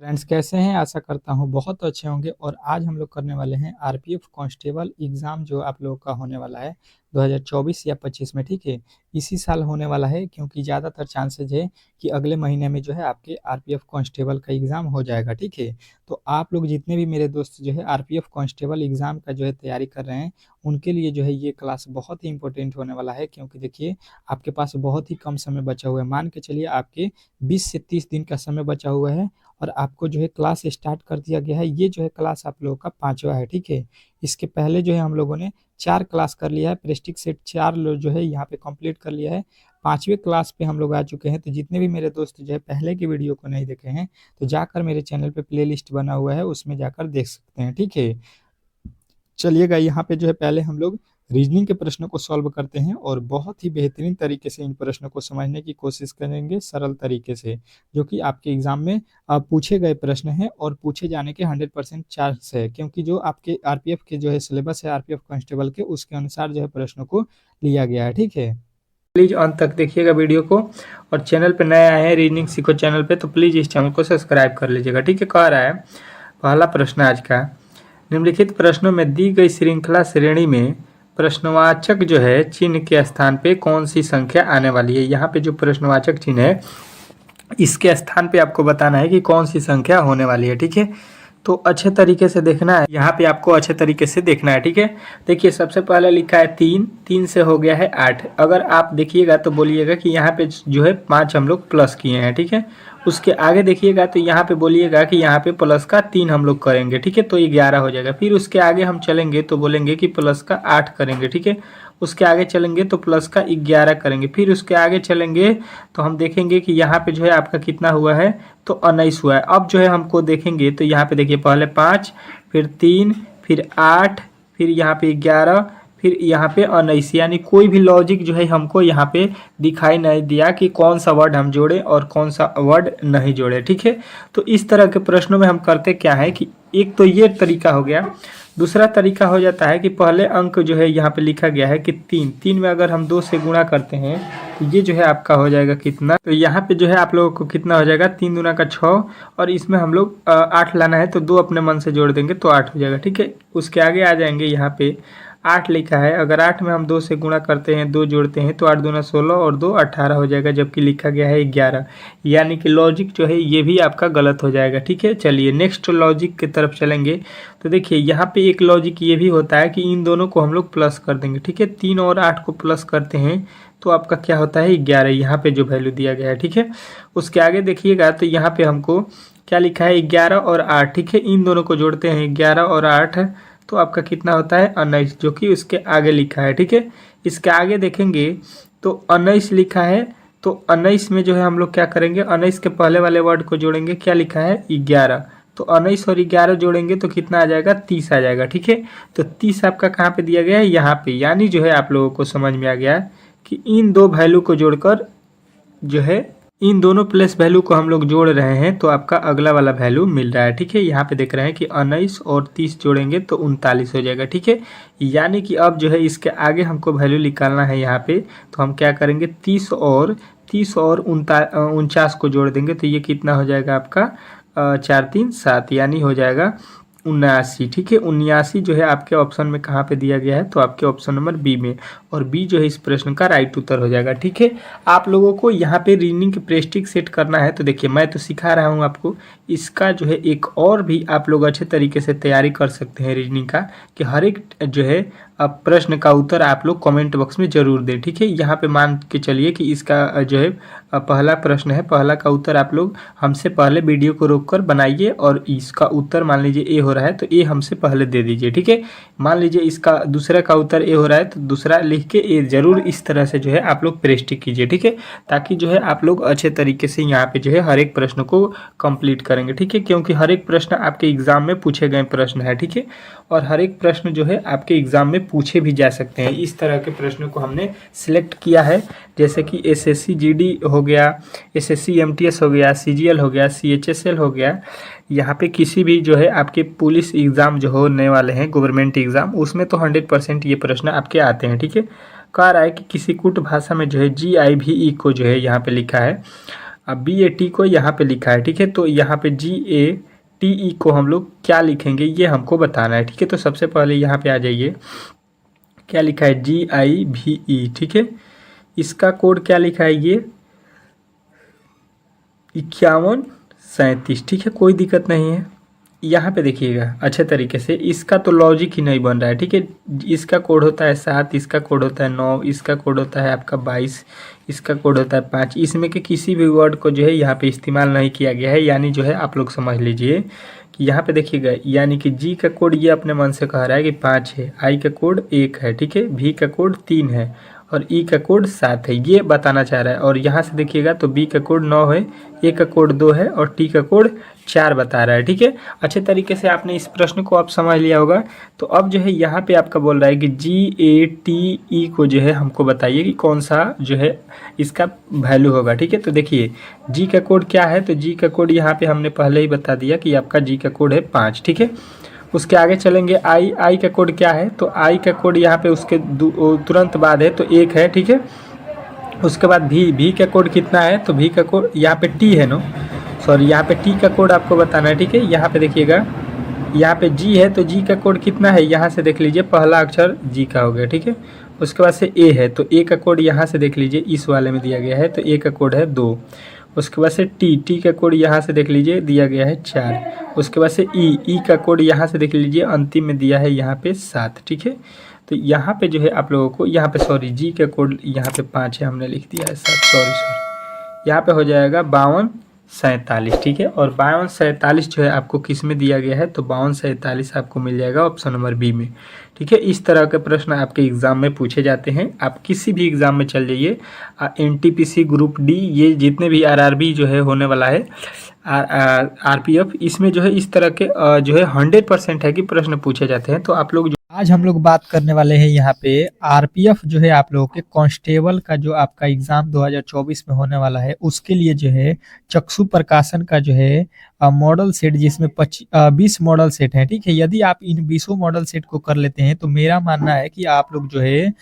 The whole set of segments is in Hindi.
फ्रेंड्स कैसे हैं? आशा करता हूँ बहुत अच्छे होंगे। और आज हम लोग करने वाले हैं आरपीएफ कांस्टेबल एग्ज़ाम जो आप लोगों का होने वाला है 2024 या 25 में। ठीक है, इसी साल होने वाला है क्योंकि ज़्यादातर चांसेज है कि अगले महीने में जो है आपके आरपीएफ कांस्टेबल का एग्ज़ाम हो जाएगा। ठीक है, तो आप लोग जितने भी मेरे दोस्त जो है आरपीएफ कांस्टेबल एग्ज़ाम का जो है तैयारी कर रहे हैं, उनके लिए जो है ये क्लास बहुत ही इंपॉर्टेंट होने वाला है। क्योंकि देखिए, आपके पास बहुत ही कम समय बचा हुआ है। मान के चलिए आपके 20 से 30 दिन का समय बचा हुआ है और आपको जो है क्लास स्टार्ट कर दिया गया है। ये जो है क्लास आप लोगों का 5वां है। ठीक है, इसके पहले जो है हम लोगों ने 4 क्लास कर लिया है। प्रेस्टिक सेट 4 लो जो है यहाँ पे कंप्लीट कर लिया है। 5वें क्लास पे हम लोग आ चुके हैं। तो जितने भी मेरे दोस्त जो है पहले की वीडियो को नहीं देखे हैं, तो जाकर मेरे चैनल पे प्लेलिस्ट बना हुआ है, उसमें जाकर देख सकते हैं। ठीक है, चलिएगा यहाँ पे जो है पहले हम लोग रीजनिंग के प्रश्नों को सॉल्व करते हैं और बहुत ही बेहतरीन तरीके से इन प्रश्नों को समझने की कोशिश करेंगे, सरल तरीके से, जो कि आपके एग्जाम में पूछे गए प्रश्न हैं और पूछे जाने के 100% चांस है। क्योंकि जो आपके आरपीएफ के जो है सिलेबस है आरपीएफ कांस्टेबल के, उसके अनुसार जो है प्रश्नों को लिया गया है। ठीक है, प्लीज अंत तक देखिएगा वीडियो को। और चैनल पे नए आए हैं रीजनिंग सीखो चैनल पे, तो प्लीज इस चैनल को सब्सक्राइब कर लीजिएगा। ठीक है, कह रहा है पहला प्रश्न आज का, निम्नलिखित प्रश्नों में दी गई श्रृंखला श्रेणी में प्रश्नवाचक जो है चिन्ह के स्थान पे कौन सी संख्या आने वाली है। यहाँ पे जो प्रश्नवाचक चिन्ह है इसके स्थान पे आपको बताना है कि कौन सी संख्या होने वाली है। ठीक है, तो अच्छे तरीके से देखना है, यहाँ पे आपको अच्छे तरीके से देखना है। ठीक है, देखिए सबसे पहले लिखा है 3, 3 से हो गया है 8। अगर आप देखिएगा तो बोलिएगा कि यहाँ पे जो है 5 हम लोग प्लस किए हैं। ठीक है, उसके आगे देखिएगा तो यहाँ पे बोलिएगा कि यहाँ पे प्लस का 3 हम लोग करेंगे। ठीक है, तो ये 11 हो जाएगा। फिर उसके आगे हम चलेंगे तो बोलेंगे कि प्लस का 8 करेंगे। ठीक है, उसके आगे चलेंगे तो प्लस का 11 करेंगे। फिर उसके आगे चलेंगे तो हम देखेंगे कि यहाँ पे जो है आपका कितना हुआ है, तो 19 हुआ है। अब जो है हमको देखेंगे तो यहाँ पे देखिए पहले 5, फिर 3, फिर 8, फिर यहाँ पे 11, फिर यहाँ पे 19। यानी कोई भी लॉजिक जो है हमको यहाँ पे दिखाई नहीं दिया कि कौन सा वर्ड हम जोड़े और कौन सा वर्ड नहीं जोड़े। ठीक है, तो इस तरह के प्रश्नों में हम करते क्या है कि एक तो ये तरीका हो गया। दूसरा तरीका हो जाता है कि पहले अंक जो है यहाँ पे लिखा गया है कि 3, 3 में अगर हम 2 से गुणा करते हैं तो ये जो है आपका हो जाएगा कितना, तो यहाँ पे जो है आप लोगों को कितना हो जाएगा, 3 दूना का 6, और इसमें हम लोग 8 लाना है तो 2 अपने मन से जोड़ देंगे तो 8 हो जाएगा। ठीक है, उसके आगे आ जाएंगे, यहाँ पे 8 लिखा है, अगर 8 में हम 2 से गुणा करते हैं, 2 जोड़ते हैं तो 8 दूना 16 और 2 18 हो जाएगा, जबकि लिखा गया है 11। यानी कि लॉजिक जो है ये भी आपका गलत हो जाएगा। ठीक है, चलिए नेक्स्ट लॉजिक की तरफ चलेंगे। तो देखिए यहाँ पे एक लॉजिक ये भी होता है कि इन दोनों को हम लोग प्लस कर देंगे। ठीक है, 3 और 8 को प्लस करते हैं तो आपका क्या होता है 11, यहाँ पे जो वैल्यू दिया गया है। ठीक है, उसके आगे देखिएगा तो यहाँ पे हमको क्या लिखा है 11 और 8। ठीक है, इन दोनों को जोड़ते हैं 11 और 8 तो आपका कितना होता है 19, जो कि उसके आगे लिखा है। ठीक है, इसके आगे देखेंगे तो 19 लिखा है, तो 19 में जो है हम लोग क्या करेंगे, 19 के पहले वाले वर्ड को जोड़ेंगे, क्या लिखा है 11, तो 19 और 11 जोड़ेंगे तो कितना आ जाएगा 30 आ जाएगा। ठीक है, तो 30 आपका कहाँ पे दिया गया है, यहाँ पे। यानी जो है आप लोगों को समझ में आ गया कि इन दो वैल्यू को जोड़कर जो है इन दोनों प्लस वैल्यू को हम लोग जोड़ रहे हैं तो आपका अगला वाला वैल्यू मिल रहा है। ठीक है, यहाँ पे देख रहे हैं कि 19 और 30 जोड़ेंगे तो 39 हो जाएगा। ठीक है, यानी कि अब जो है इसके आगे हमको वैल्यू निकालना है यहाँ पे, तो हम क्या करेंगे 30 और 49 को जोड़ देंगे तो ये कितना हो जाएगा आपका 4 3 7, यानी हो जाएगा 79। ठीक है, 79 जो है आपके ऑप्शन में कहाँ पे दिया गया है, तो आपके ऑप्शन नंबर बी में, और बी जो है इस प्रश्न का राइट उत्तर हो जाएगा। ठीक है, आप लोगों को यहाँ पे रीजनिंग के प्रेस्टिक सेट करना है तो देखिए मैं तो सिखा रहा हूँ आपको, इसका जो है एक और भी आप लोग अच्छे तरीके से तैयारी कर सकते हैं रीजनिंग का, कि हर एक जो है प्रश्न का उत्तर आप लोग कमेंट बॉक्स में जरूर दें। ठीक है, यहाँ पे मान के चलिए कि इसका जो है पहला प्रश्न है, पहला का उत्तर आप लोग हमसे पहले वीडियो को रोककर बनाइए और इसका उत्तर मान लीजिए ए हो रहा है तो ए हमसे पहले दे दीजिए। ठीक है, मान लीजिए इसका दूसरा का उत्तर ए हो रहा है तो दूसरा लिख के ए जरूर इस तरह से जो है आप लोग प्रेस्टिक कीजिए। ठीक है, ताकि जो है आप लोग अच्छे तरीके से यहाँ पे जो है हर एक प्रश्न को कंप्लीट करेंगे। ठीक है, क्योंकि हर एक प्रश्न आपके एग्जाम में पूछे गए प्रश्न है। ठीक है, और हर एक प्रश्न जो है आपके एग्जाम में पूछे भी जा सकते हैं। इस तरह के प्रश्नों को हमने सिलेक्ट किया है, जैसे कि एसएससी जीडी हो गया, एसएससी एमटीएस हो गया, सीजीएल हो गया, सीएचएसएल हो गया। यहाँ पे किसी भी जो है आपके पुलिस एग्ज़ाम जो होने वाले हैं गवर्नमेंट एग्ज़ाम, उसमें तो 100% ये प्रश्न आपके आते हैं। ठीक है, कह रहा है कि किसी कुट भाषा में जो है GIVE को जो है यहाँ पे लिखा है अब BAT को यहाँ पे लिखा है, ठीक है। तो यहाँ पे GATE को हम लोग क्या लिखेंगे ये हमको बताना है, ठीक है। तो सबसे पहले यहाँ पे आ जाइए, क्या लिखा है GIVE, ठीक है। इसका कोड क्या लिखा है ये 5137, ठीक है। कोई दिक्कत नहीं है। यहाँ पे देखिएगा अच्छे तरीके से, इसका तो लॉजिक ही नहीं बन रहा है, ठीक है। इसका कोड होता है 7, इसका कोड होता है 9, इसका कोड होता है आपका 22, इसका कोड होता है 5। इसमें के किसी भी वर्ड को जो है यहाँ पे इस्तेमाल नहीं किया गया है, यानी जो है आप लोग समझ लीजिए कि यहाँ पे देखिएगा, यानी कि G का कोड ये अपने मन से कह रहा है कि 5 है, I का कोड 1 है, ठीक है, V का कोड 3 है और E का कोड 7 है, ये बताना चाह रहा है। और यहाँ से देखिएगा तो B का कोड 9 है, A का कोड 2 है और T का कोड 4 बता रहा है, ठीक है। अच्छे तरीके से आपने इस प्रश्न को आप समझ लिया होगा। तो अब जो है यहाँ पे आपका बोल रहा है कि GATE को जो है हमको बताइए कि कौन सा जो है इसका वैल्यू होगा, ठीक है। तो देखिए G का कोड क्या है, तो G का कोड यहाँ पे हमने पहले ही बता दिया कि आपका G का कोड है 5, ठीक है। उसके आगे चलेंगे, आई का कोड क्या है, तो आई का कोड यहाँ पे उसके तुरंत बाद है तो 1 है, ठीक है। उसके बाद भी का कोड कितना है, तो भी का कोड यहाँ पे टी है, नो सॉरी, यहाँ पे टी का कोड आपको बताना है, ठीक है। यहाँ पे देखिएगा, यहाँ पे जी है तो जी का कोड कितना है, यहाँ से देख लीजिए पहला अक्षर जी का हो गया, ठीक है। उसके बाद से ए है तो ए का कोड यहाँ से देख लीजिए इस वाले में दिया गया है तो ए का कोड है 2। उसके बाद से टी का कोड यहाँ से देख लीजिए दिया गया है 4। उसके बाद से ई का कोड यहाँ से देख लीजिए अंतिम में दिया है यहाँ पे 7, ठीक है। तो यहाँ पे जो है आप लोगों को यहाँ पे सॉरी जी का कोड यहाँ पे 5 है, हमने लिख दिया है 7, सॉरी। यहाँ पे हो जाएगा 5247, ठीक है। और 5247 जो है आपको किस में दिया गया है, तो 5247 आपको मिल जाएगा ऑप्शन नंबर बी में, ठीक है। इस तरह के प्रश्न आपके एग्जाम में पूछे जाते हैं। आप किसी भी एग्जाम में चल जाइए, NTPC ग्रुप डी, ये जितने भी RRB जो है होने वाला है, RPF, इसमें जो है इस तरह के जो है 100% है कि प्रश्न पूछे जाते हैं। तो आप लोग आज हम लोग बात करने वाले हैं यहाँ पे RPF जो है आप लोगों के कांस्टेबल का जो आपका एग्जाम 2024 में होने वाला है, उसके लिए जो है चक्षु प्रकाशन का जो है मॉडल सेट, जिसमें 20 मॉडल सेट हैं, ठीक है। यदि आप इन 20 मॉडल सेट को कर लेते हैं तो मेरा मानना है कि आप लोग जो है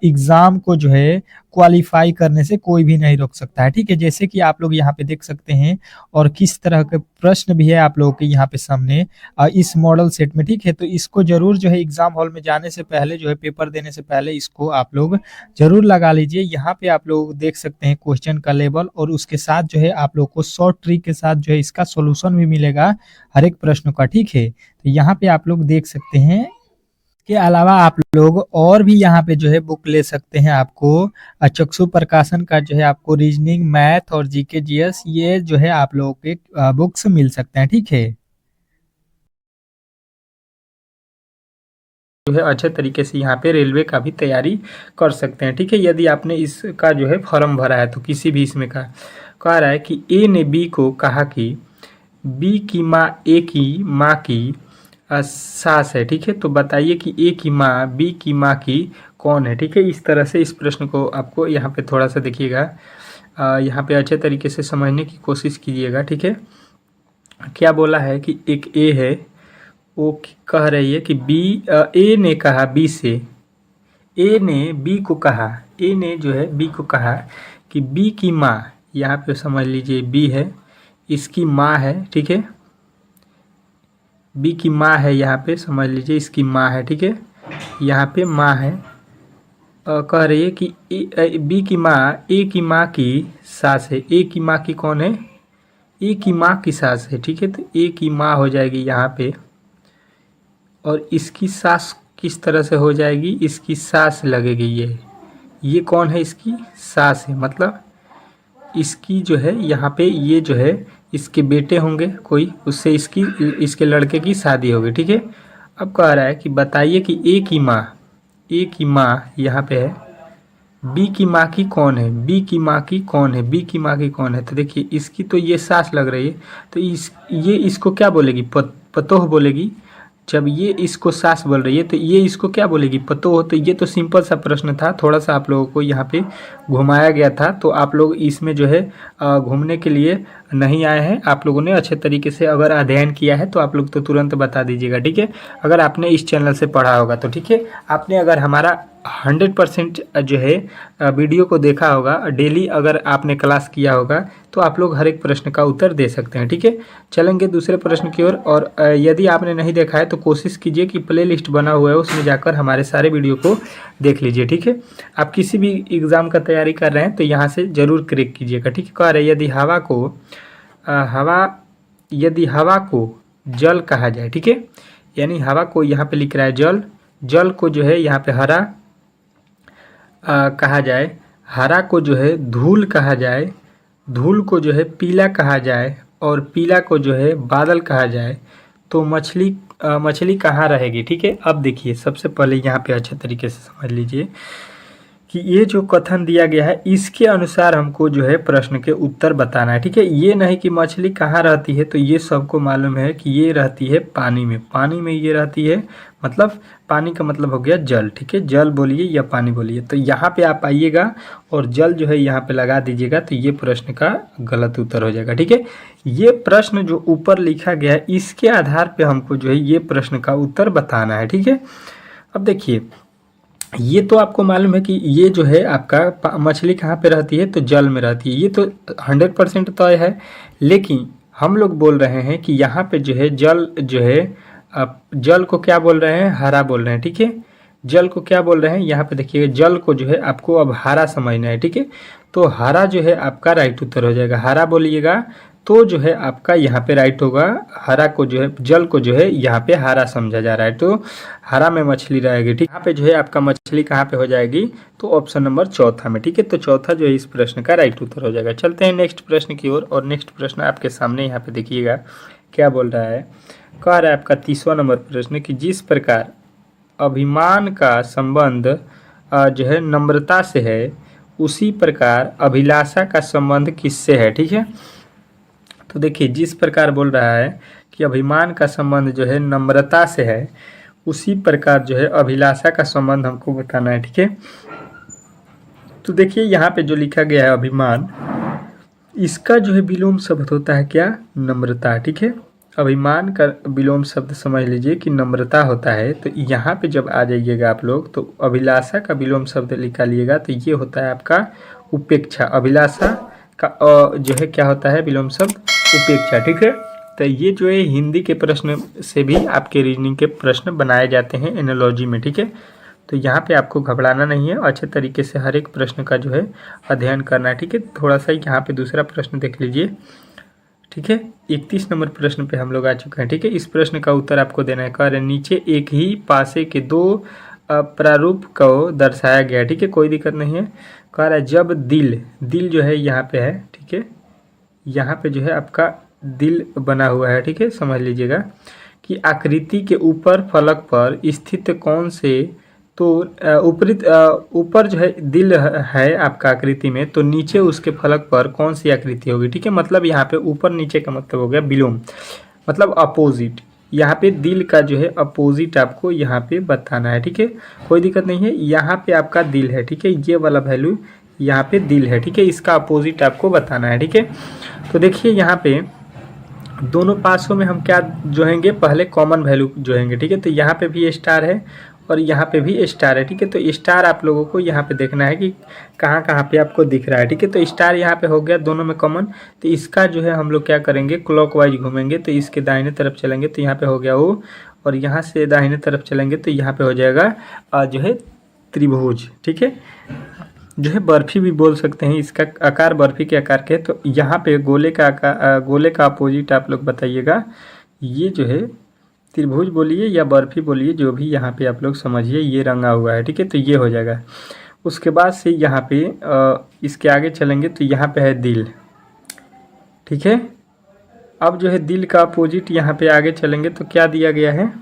एग्जाम को जो है क्वालिफाई करने से कोई भी नहीं रोक सकता है, ठीक है। जैसे कि आप लोग यहाँ पे देख सकते हैं और किस तरह के प्रश्न भी है आप लोगों के यहाँ पे सामने इस मॉडल सेट में, ठीक है। तो इसको जरूर जो है एग्जाम हॉल में जाने से पहले जो है पेपर देने से पहले इसको आप लोग जरूर लगा लीजिए। यहाँ पे आप लोग देख सकते हैं क्वेश्चन का लेवल और उसके साथ जो है आप लोग को शॉर्ट ट्रिक के साथ जो है इसका सॉल्यूशन भी मिलेगा हर एक प्रश्न का, ठीक है। तो यहाँ पे आप लोग देख सकते हैं। के अलावा आप लोग और भी यहाँ पे जो है बुक ले सकते हैं। आपको चक्षु प्रकाशन का जो है आपको रीजनिंग, मैथ और GK GS ये जो है आप लोगों के बुक्स मिल सकते हैं, ठीक है। जो है अच्छे तरीके से यहाँ पे रेलवे का भी तैयारी कर सकते हैं, ठीक है। यदि आपने इसका जो है फॉर्म भरा है तो किसी भी इसमें का कह रहा है कि ए ने बी को कहा कि बी की माँ ए की माँ की सास है, ठीक है। तो बताइए कि ए की माँ बी की माँ की कौन है, ठीक है। इस तरह से इस प्रश्न को आपको यहाँ पे थोड़ा सा देखिएगा, यहाँ पे अच्छे तरीके से समझने की कोशिश कीजिएगा, ठीक है। क्या बोला है कि एक ए है, वो कह रही है कि ए ने कहा बी से, ए ने बी को कहा, ए ने जो है बी को कहा कि बी की माँ, यहाँ पे समझ लीजिए बी है, इसकी माँ है, ठीक है। बी की माँ है, यहाँ पे समझ लीजिए इसकी माँ है, ठीक है। यहाँ पे माँ है, कह रही है कि बी की माँ ए की माँ की सास है। ए की माँ की कौन है, ए की माँ की सास है, ठीक है। तो ए की माँ हो जाएगी यहाँ पे और इसकी सास किस तरह से हो जाएगी, इसकी सास लगेगी। ये कौन है, इसकी सास है, मतलब इसकी जो है यहाँ पे ये जो है इसके बेटे होंगे कोई, उससे इसके लड़के की शादी होगी, ठीक है। अब कह रहा है कि बताइए कि ए की माँ यहाँ पे है, बी की माँ की कौन है, बी की माँ की कौन है, बी की माँ की कौन है। तो देखिए इसकी तो ये सास लग रही है, तो ये इसको क्या बोलेगी, पतोह बोलेगी। जब ये इसको सास बोल रही है तो ये इसको क्या बोलेगी, पतोह। तो ये तो सिंपल सा प्रश्न था, थोड़ा सा आप लोगों को यहाँ पे घुमाया गया था। तो आप लोग इसमें जो है घूमने के लिए नहीं आए हैं, आप लोगों ने अच्छे तरीके से अगर अध्ययन किया है तो आप लोग तो तुरंत बता दीजिएगा, ठीक है। अगर आपने इस चैनल से पढ़ा होगा तो, ठीक है। आपने अगर हमारा 100% जो है वीडियो को देखा होगा, डेली अगर आपने क्लास किया होगा तो आप लोग हर एक प्रश्न का उत्तर दे सकते हैं। ठीक है, चलेंगे दूसरे प्रश्न की ओर। और यदि आपने नहीं देखा है तो कोशिश कीजिए कि प्ले लिस्ट बना हुआ है उसमें जाकर हमारे सारे वीडियो को देख लीजिए। ठीक है, आप किसी भी एग्ज़ाम का तैयारी कर रहे हैं तो यहाँ से ज़रूर क्रैक कीजिएगा। ठीक है, कह रहे यदि हवा को जल कहा जाए, ठीक है, यानी हवा को यहाँ पे लिख रहा है जल, जल को जो है यहाँ पे हरा कहा जाए, हरा को जो है धूल कहा जाए, धूल को जो है पीला कहा जाए और पीला को जो है बादल कहा जाए, तो मछली कहाँ रहेगी। ठीक है, अब देखिए सबसे पहले यहाँ पे अच्छे तरीके से समझ लीजिए कि ये जो कथन दिया गया है इसके अनुसार हमको जो है प्रश्न के उत्तर बताना है। ठीक है, ये नहीं कि मछली कहाँ रहती है, तो ये सबको मालूम है कि ये रहती है पानी में, पानी में ये रहती है, मतलब पानी का मतलब हो गया जल। ठीक है, जल बोलिए या पानी बोलिए, तो यहाँ पे आप आइएगा और जल जो है यहाँ पे लगा दीजिएगा तो ये प्रश्न का गलत उत्तर हो जाएगा। ठीक है, ये प्रश्न जो ऊपर लिखा गया है इसके आधार पर हमको जो है ये प्रश्न का उत्तर बताना है। ठीक है, अब देखिए ये तो आपको मालूम है कि ये जो है आपका मछली कहाँ पे रहती है, तो जल में रहती है, ये तो 100% तय है। लेकिन हम लोग बोल रहे हैं कि यहाँ पे जो है जल जो है जल को क्या बोल रहे हैं, हरा बोल रहे हैं। ठीक है, जल को क्या बोल रहे हैं, यहाँ पे देखिएगा जल को जो है आपको अब हरा समझना है। ठीक है, तो हरा जो है आपका राइट उत्तर हो जाएगा, हरा बोलिएगा तो जो है आपका यहाँ पे राइट होगा। हरा को जो है जल को जो है यहाँ पे हरा समझा जा रहा है, तो हरा में मछली रहेगी। ठीक, यहाँ पे जो है आपका मछली कहाँ पे हो जाएगी, तो ऑप्शन नंबर चौथा में। ठीक है, तो चौथा जो है इस प्रश्न का राइट उत्तर हो जाएगा। चलते हैं नेक्स्ट प्रश्न की ओर। और नेक्स्ट प्रश्न आपके सामने यहाँ पे देखिएगा क्या बोल रहा है। कह रहा है आपका 30वां नंबर प्रश्न कि जिस प्रकार अभिमान का संबंध जो है नम्रता से है, उसी प्रकार अभिलाषा का संबंध किससे है। ठीक है, तो देखिए जिस प्रकार बोल रहा है कि अभिमान का संबंध जो है नम्रता से है, उसी प्रकार जो है अभिलाषा का संबंध हमको बताना है। ठीक है, तो देखिए यहाँ पे जो लिखा गया है अभिमान, इसका जो है विलोम शब्द होता है क्या, नम्रता। ठीक है, अभिमान का विलोम शब्द समझ लीजिए कि नम्रता होता है। तो यहाँ पे जब आ जाइएगा आप लोग तो अभिलाषा का विलोम शब्द निकालिएगा तो ये होता है आपका उपेक्षा। अभिलाषा का जो है क्या होता है विलोम शब्द, उपेक्षा। ठीक है, तो ये जो है हिंदी के प्रश्न से भी आपके रीजनिंग के प्रश्न बनाए जाते हैं एनालॉजी में। ठीक है, तो यहाँ पे आपको घबराना नहीं है, अच्छे तरीके से हर एक प्रश्न का जो है अध्ययन करना है। ठीक है, थोड़ा सा यहाँ पे दूसरा प्रश्न देख लीजिए। ठीक है, 31 नंबर प्रश्न पे हम लोग आ चुके हैं। ठीक है, इस प्रश्न का उत्तर आपको देना है। कह रहे नीचे एक ही पासे के दो प्रारूप को दर्शाया गया। ठीक है, कोई दिक्कत नहीं है। कह रहा है जब दिल जो है यहाँ पे है, ठीक है, यहाँ पे जो है आपका दिल बना हुआ है। ठीक है, समझ लीजिएगा कि आकृति के ऊपर फलक पर स्थित कौन से, तो ऊपर जो है दिल है आपका आकृति में, तो नीचे उसके फलक पर कौन सी आकृति होगी। ठीक है, मतलब यहाँ पे ऊपर नीचे का मतलब हो गया विलोम, मतलब अपोजिट। यहाँ पे दिल का जो है अपोजिट आपको यहाँ पे बताना है। ठीक है, कोई दिक्कत नहीं है। यहाँ पे आपका दिल है, ठीक है, ये वाला वैल्यू यहाँ पे दिल है। ठीक है, इसका अपोजिट आपको बताना है। ठीक है, तो देखिए यहाँ पे दोनों पासों में हम क्या जोड़ेंगे, पहले कॉमन वैल्यू जोड़ेंगे। ठीक है, तो यहाँ पे भी स्टार है और यहाँ पे भी स्टार है। ठीक है, तो स्टार आप लोगों को यहाँ पे देखना है कि कहाँ कहाँ पे आपको दिख रहा है। ठीक है, तो स्टार यहाँ पे हो गया दोनों में कॉमन, तो इसका जो है हम लोग क्या करेंगे, क्लॉकवाइज घूमेंगे, तो इसके दाहिने तरफ चलेंगे तो यहाँ पे हो गया वो, और यहाँ से दाहिने तरफ चलेंगे तो यहाँ पे हो जाएगा जो है त्रिभुज। ठीक है, जो है बर्फी भी बोल सकते हैं, इसका आकार बर्फी के आकार के। तो यहाँ पे गोले का आकार, गोले का अपोजिट आप लोग बताइएगा, ये जो है त्रिभुज बोलिए या बर्फी बोलिए, जो भी यहाँ पे आप लोग समझिए, ये रंगा हुआ है। ठीक है, तो ये हो जाएगा। उसके बाद से यहाँ पे इसके आगे चलेंगे तो यहाँ पे है दिल। ठीक है, अब जो है दिल का अपोजिट यहाँ पे आगे चलेंगे तो क्या दिया गया है,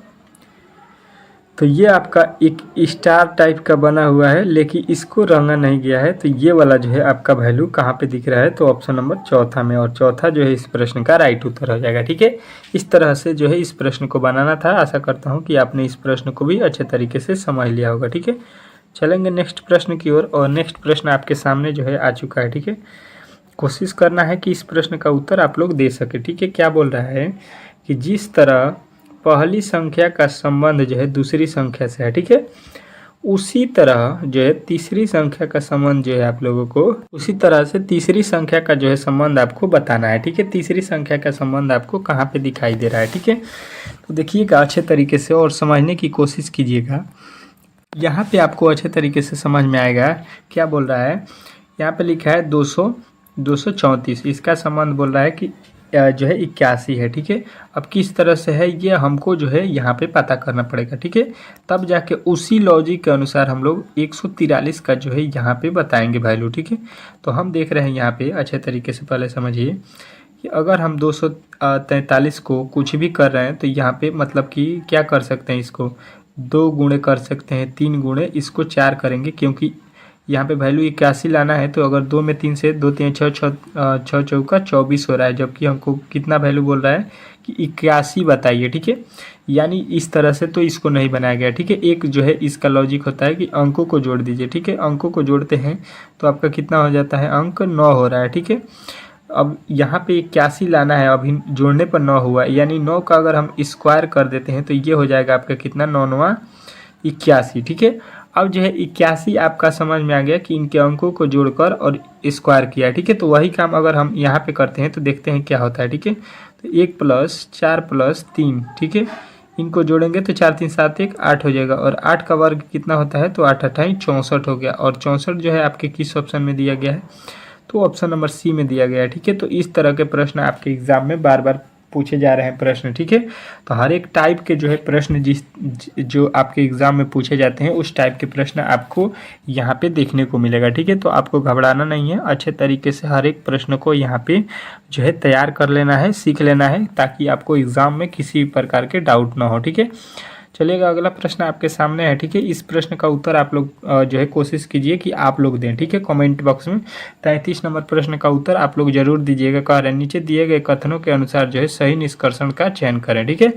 तो ये आपका एक स्टार टाइप का बना हुआ है, लेकिन इसको रंगा नहीं गया है। तो ये वाला जो है आपका वैल्यू कहाँ पे दिख रहा है, तो ऑप्शन नंबर चौथा में, और चौथा जो है इस प्रश्न का राइट उत्तर हो जाएगा। ठीक है, इस तरह से जो है इस प्रश्न को बनाना था। आशा करता हूँ कि आपने इस प्रश्न को भी अच्छे तरीके से समझ लिया होगा। ठीक है, चलेंगे नेक्स्ट प्रश्न की ओर, और नेक्स्ट प्रश्न आपके सामने जो है आ चुका है। ठीक है, कोशिश करना है कि इस प्रश्न का उत्तर आप लोग दे सके। ठीक है, क्या बोल रहा है कि जिस तरह पहली संख्या का संबंध जो है दूसरी संख्या से है, ठीक है, उसी तरह जो है तीसरी संख्या का संबंध जो है आप लोगों को उसी तरह से तीसरी संख्या का जो है संबंध आपको बताना है, ठीक है। तीसरी संख्या का संबंध आपको कहाँ पे दिखाई दे रहा है, ठीक है। तो देखिएगा अच्छे तरीके से और समझने की कोशिश कीजिएगा। यहाँ पे आपको अच्छे तरीके से समझ में आएगा क्या बोल रहा है। यहाँ पे लिखा है 234, इसका संबंध बोल रहा है कि जो है 81 है, ठीक है। अब किस तरह से है ये हमको जो है यहाँ पे पता करना पड़ेगा, ठीक है। तब जाके उसी लॉजिक के अनुसार हम लोग 143 का जो है यहाँ पे बताएंगे वैल्यू, ठीक है। तो हम देख रहे हैं यहाँ पे अच्छे तरीके से पहले समझिए कि अगर हम 243 को कुछ भी कर रहे हैं तो यहाँ पे मतलब कि क्या कर सकते हैं, इसको 2 गुणे कर सकते हैं, 3 गुणे, इसको 4 करेंगे क्योंकि यहाँ पे वैल्यू 81 लाना है। तो अगर 2 में 3 से 2 3 6 6 चौका 24 हो रहा है, जबकि हमको कितना वैल्यू बोल रहा है कि 81 बताइए, ठीक है। यानी इस तरह से तो इसको नहीं बनाया गया, ठीक है। एक जो है इसका लॉजिक होता है कि अंकों को जोड़ दीजिए, ठीक है। अंकों को जोड़ते हैं तो आपका कितना हो जाता है, अंक 9 हो रहा है, ठीक है। अब यहाँ पे 81 लाना है, अभी जोड़ने पर 9 हुआ, यानी 9 का अगर हम स्क्वायर कर देते हैं तो ये हो जाएगा आपका कितना, 9 9 81, ठीक है। अब जो है 81 आपका समझ में आ गया कि इनके अंकों को जोड़कर और स्क्वायर किया, ठीक है। तो वही काम अगर हम यहाँ पे करते हैं तो देखते हैं क्या होता है, ठीक है। तो 1 + 4 + 3, ठीक है। इनको जोड़ेंगे तो 4 3 7 1 8 हो जाएगा, और 8 का वर्ग कितना होता है, तो 8 8 64 हो गया। और 64 जो है आपके किस ऑप्शन में दिया गया है, तो ऑप्शन नंबर सी में दिया गया है, ठीक है। तो इस तरह के प्रश्न आपके एग्जाम में बार बार पूछे जा रहे हैं प्रश्न, ठीक है। तो हर एक टाइप के जो है प्रश्न जो आपके एग्जाम में पूछे जाते हैं उस टाइप के प्रश्न आपको यहाँ पे देखने को मिलेगा, ठीक है। तो आपको घबराना नहीं है, अच्छे तरीके से हर एक प्रश्न को यहाँ पे जो है तैयार कर लेना है, सीख लेना है, ताकि आपको एग्जाम में किसी प्रकार के डाउट ना हो, ठीक है। चलिएगा अगला प्रश्न आपके सामने है, ठीक है। इस प्रश्न का उत्तर आप लोग जो है कोशिश कीजिए कि आप लोग दें, ठीक है। कमेंट बॉक्स में 33 नंबर प्रश्न का उत्तर आप लोग जरूर दीजिएगा। कह रहे हैं नीचे दिए गए कथनों के अनुसार जो है सही निष्कर्षण का चयन करें, ठीक है।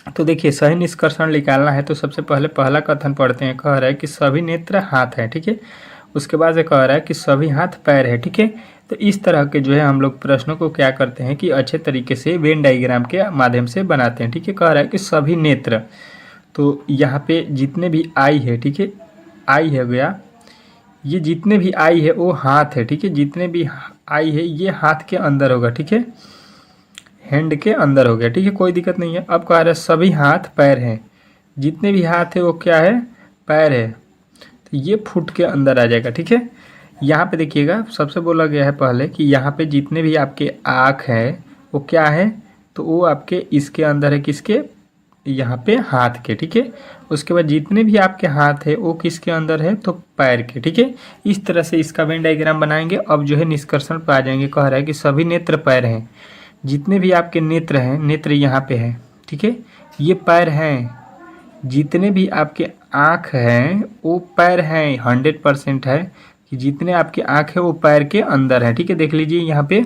तो देखिए सही निष्कर्षण निकालना है तो सबसे पहले पहला कथन पढ़ते हैं। कह रहा है कि सभी नेत्र हाथ है, ठीक है। उसके बाद से कह रहा है कि सभी हाथ पैर है, ठीक है। तो इस तरह के जो है हम लोग प्रश्नों को क्या करते हैं कि अच्छे तरीके से वेन डायग्राम के माध्यम से बनाते हैं, ठीक है। कह रहा है कि सभी नेत्र, तो यहाँ पे जितने भी आई है, ठीक है, आई है गया, ये जितने भी आई है वो हाथ है, ठीक है। जितने भी आई है ये हाथ के अंदर होगा, ठीक है, हैंड के अंदर हो गया, ठीक है, कोई दिक्कत नहीं है। अब कह रहा है सभी हाथ पैर हैं, जितने भी हाथ है वो क्या है, पैर है, तो ये फुट के अंदर आ जाएगा, ठीक है। यहाँ पे देखिएगा सबसे बोला गया है पहले कि यहाँ पे जितने भी आपके आँख है वो क्या है, तो वो आपके इसके अंदर है, किसके, यहाँ पे हाथ के, ठीक है। उसके बाद जितने भी आपके हाथ है वो किसके अंदर है, तो पैर के, ठीक है। इस तरह से इसका वेन डायग्राम बनाएंगे। अब जो है निष्कर्षण पर आ जाएंगे। कह रहा है कि सभी नेत्र पैर हैं, जितने भी आपके नेत्र हैं, नेत्र यहाँ पे है, ठीक है, ये पैर हैं। जितने भी आपके आँख हैं वो पैर हैं, 100% है कि जितने आपके आँख है वो पैर के अंदर है, ठीक है। देख लीजिए यहाँ पे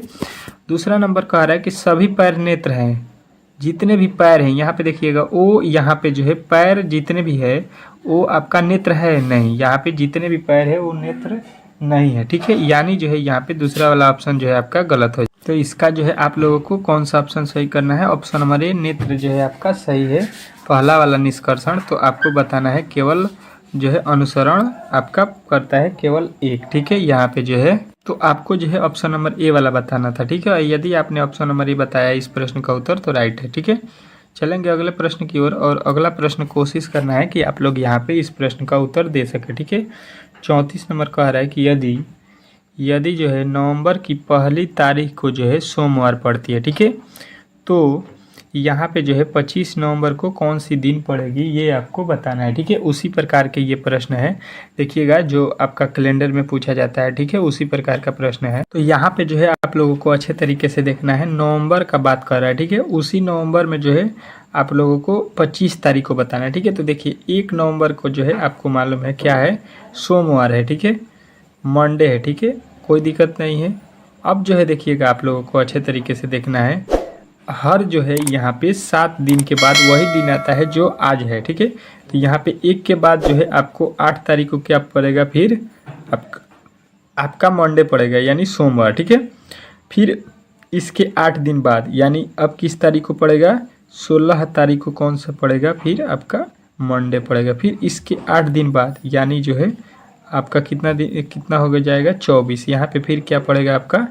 दूसरा नंबर कह रहा है कि सभी पैर नेत्र हैं, जितने भी पैर हैं, यहाँ पे देखिएगा वो यहाँ पे जो है पैर जितने भी है वो आपका नेत्र है नहीं, यहाँ पे जितने भी पैर है वो नेत्र नहीं है, ठीक है। यानी जो है यहाँ पे दूसरा वाला ऑप्शन जो है आपका गलत हो। तो इसका जो है आप लोगों को कौन सा ऑप्शन सही करना है, ऑप्शन नंबर ए नेत्र जो है आपका सही है, पहला वाला निष्कर्षण। तो आपको बताना है केवल जो है अनुसरण आपका करता है केवल एक, ठीक है। यहाँ पे जो है तो आपको जो है ऑप्शन नंबर ए वाला बताना था, ठीक है। यदि आपने ऑप्शन नंबर ए बताया इस प्रश्न का उत्तर तो राइट है, ठीक है। चलेंगे अगले प्रश्न की ओर, और अगला प्रश्न कोशिश करना है कि आप लोग यहाँ पे इस प्रश्न का उत्तर दे सके, ठीक है। 34 नंबर कह रहा है कि यदि जो है नवंबर की पहली तारीख को जो है सोमवार पड़ती है, ठीक है, तो यहाँ पे जो है 25 नवंबर को कौन सी दिन पड़ेगी ये आपको बताना है, ठीक है। उसी प्रकार के ये प्रश्न है, देखिएगा जो आपका कैलेंडर में पूछा जाता है, ठीक है, उसी प्रकार का प्रश्न है। तो यहाँ पे जो है आप लोगों को अच्छे तरीके से देखना है, नवंबर का बात कर रहा है, ठीक है। उसी नवंबर में जो है आप लोगों को 25 तारीख को बताना है, ठीक है। तो देखिए 1 नवंबर को जो है आपको मालूम है क्या है, सोमवार है, ठीक है, मंडे है, ठीक है, कोई दिक्कत नहीं है। अब जो है देखिएगा आप लोगों को अच्छे तरीके से देखना है, हर जो है यहाँ पे 7 दिन के बाद वही दिन आता है जो आज है, ठीक है। तो यहाँ पे 1 के बाद जो है आपको 8 तारीख को क्या पड़ेगा, फिर आपका मंडे पड़ेगा यानी सोमवार, ठीक है। फिर इसके 8 दिन बाद यानी अब किस तारीख को पड़ेगा, 16 तारीख को कौन सा पड़ेगा, फिर आपका मंडे पड़ेगा। फिर इसके 8 दिन बाद यानी जो है आपका कितना हो जाएगा 24। यहाँ पे फिर क्या पड़ेगा आपका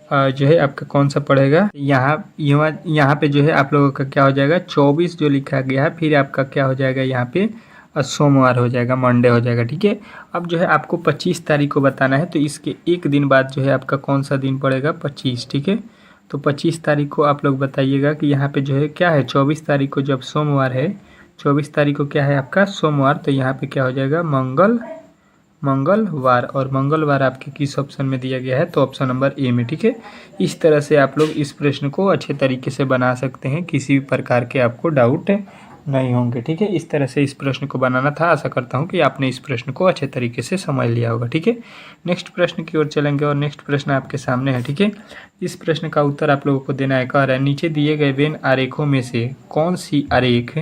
जो है आपका कौन सा पड़ेगा, यहाँ पे जो है आप लोगों का क्या हो जाएगा 24 जो लिखा गया है, फिर आपका क्या हो जाएगा यहाँ पे सोमवार हो जाएगा, मंडे हो जाएगा। ठीक है, अब जो है आपको 25 तारीख को बताना है, तो इसके एक दिन बाद जो है आपका कौन सा दिन पड़ेगा 25। ठीक है, तो 25 तारीख को आप लोग बताइएगा कि यहाँ पे जो है क्या है 24 तारीख को जब सोमवार है, 24 तारीख को क्या है आपका सोमवार, तो यहाँ पे क्या हो जाएगा मंगलवार। और मंगलवार आपके किस ऑप्शन में दिया गया है, तो ऑप्शन नंबर ए में। ठीक है, इस तरह से आप लोग इस प्रश्न को अच्छे तरीके से बना सकते हैं, किसी भी प्रकार के आपको डाउट नहीं होंगे। ठीक है, इस तरह से इस प्रश्न को बनाना था। आशा करता हूँ कि आपने इस प्रश्न को अच्छे तरीके से समझ लिया होगा। ठीक है, नेक्स्ट प्रश्न की ओर चलेंगे और नेक्स्ट प्रश्न आपके सामने है। ठीक है, इस प्रश्न का उत्तर आप लोगों को देना है। कह रहा है नीचे दिए गए वेन आरेखों में से कौन सी आरेख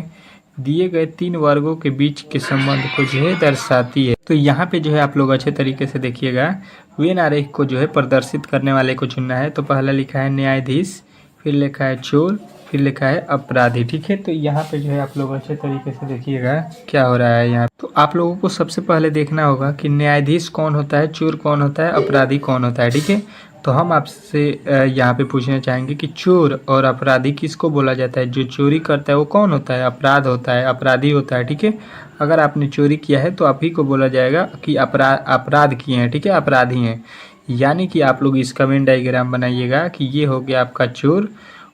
दिए गए 3 वर्गों के बीच के संबंध को जो है दर्शाती है। तो यहाँ पे जो है आप लोग अच्छे तरीके से देखिएगा, वेन आरेख को जो है प्रदर्शित करने वाले को चुनना है। तो पहला लिखा है न्यायाधीश, फिर लिखा है चोर, फिर लिखा है अपराधी। ठीक है, तो यहाँ पे जो है आप लोग अच्छे तरीके से देखिएगा क्या हो रहा है यहाँ। तो आप लोगों को सबसे पहले देखना होगा कि न्यायाधीश कौन होता है, चोर कौन होता है, अपराधी कौन होता है। ठीक है, तो हम आपसे यहाँ पे पूछना चाहेंगे कि चोर और अपराधी किसको बोला जाता है। जो चोरी करता है वो कौन होता है, अपराध होता है, अपराधी होता है। ठीक है, अगर आपने चोरी किया है तो आप ही को बोला जाएगा कि अपराध किए हैं। ठीक है, अपराधी हैं। यानी कि आप लोग इसका वेन डायग्राम बनाइएगा कि ये हो गया आपका चोर